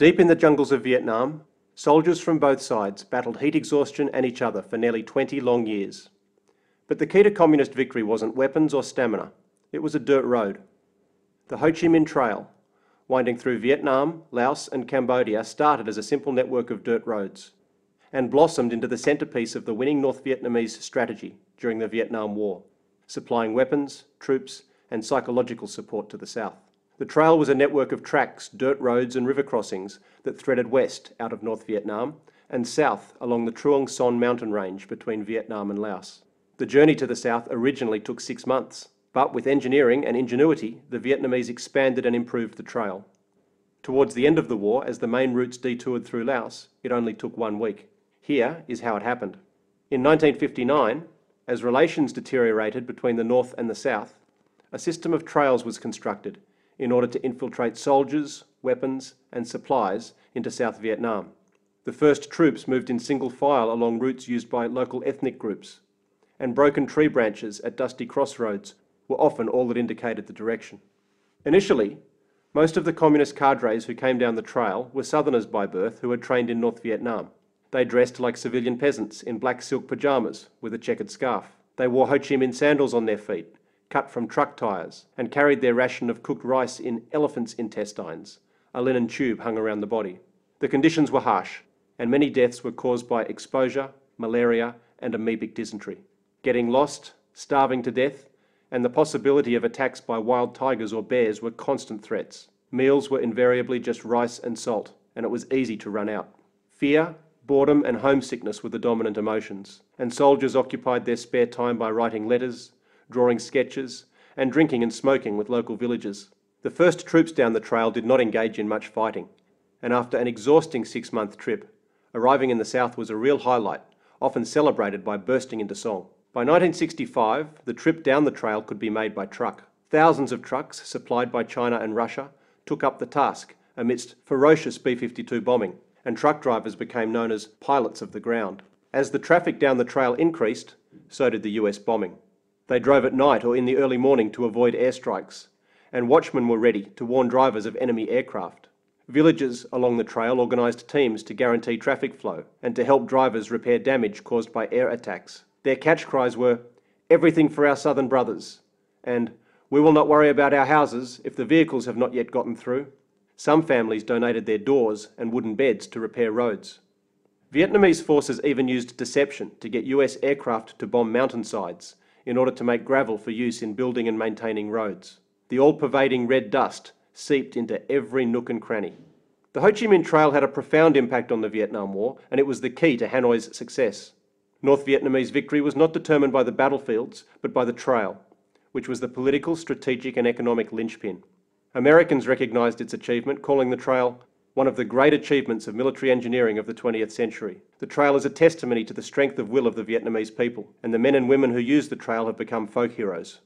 Deep in the jungles of Vietnam, soldiers from both sides battled heat exhaustion and each other for nearly 20 long years. But the key to communist victory wasn't weapons or stamina, it was a dirt road. The Ho Chi Minh Trail, winding through Vietnam, Laos and Cambodia, started as a simple network of dirt roads and blossomed into the centrepiece of the winning North Vietnamese strategy during the Vietnam War, supplying weapons, troops and psychological support to the south. The trail was a network of tracks, dirt roads and river crossings that threaded west out of North Vietnam and south along the Truong Son mountain range between Vietnam and Laos. The journey to the south originally took 6 months, but with engineering and ingenuity, the Vietnamese expanded and improved the trail. Towards the end of the war, as the main routes detoured through Laos, it only took 1 week. Here is how it happened. In 1959, as relations deteriorated between the north and the south, a system of trails was constructed in order to infiltrate soldiers, weapons and supplies into South Vietnam. The first troops moved in single file along routes used by local ethnic groups, and broken tree branches at dusty crossroads were often all that indicated the direction. Initially, most of the communist cadres who came down the trail were southerners by birth who had trained in North Vietnam. They dressed like civilian peasants in black silk pyjamas with a checkered scarf. They wore Ho Chi Minh sandals on their feet, cut from truck tyres, and carried their ration of cooked rice in elephants' intestines. A linen tube hung around the body. The conditions were harsh, and many deaths were caused by exposure, malaria, and amoebic dysentery. Getting lost, starving to death, and the possibility of attacks by wild tigers or bears were constant threats. Meals were invariably just rice and salt, and it was easy to run out. Fear, boredom, and homesickness were the dominant emotions, and soldiers occupied their spare time by writing letters, drawing sketches, and drinking and smoking with local villagers. The first troops down the trail did not engage in much fighting, and after an exhausting 6-month trip, arriving in the south was a real highlight, often celebrated by bursting into song. By 1965, the trip down the trail could be made by truck. Thousands of trucks, supplied by China and Russia, took up the task amidst ferocious B-52 bombing, and truck drivers became known as pilots of the ground. As the traffic down the trail increased, so did the US bombing. They drove at night or in the early morning to avoid airstrikes, and watchmen were ready to warn drivers of enemy aircraft. Villages along the trail organised teams to guarantee traffic flow and to help drivers repair damage caused by air attacks. Their catch cries were, "Everything for our southern brothers," and "We will not worry about our houses if the vehicles have not yet gotten through." Some families donated their doors and wooden beds to repair roads. Vietnamese forces even used deception to get US aircraft to bomb mountainsides in order to make gravel for use in building and maintaining roads. The all-pervading red dust seeped into every nook and cranny. The Ho Chi Minh Trail had a profound impact on the Vietnam War, and it was the key to Hanoi's success. North Vietnamese victory was not determined by the battlefields, but by the trail, which was the political, strategic and economic linchpin. Americans recognised its achievement, calling the trail one of the great achievements of military engineering of the 20th century. The trail is a testimony to the strength of will of the Vietnamese people, and the men and women who use the trail have become folk heroes.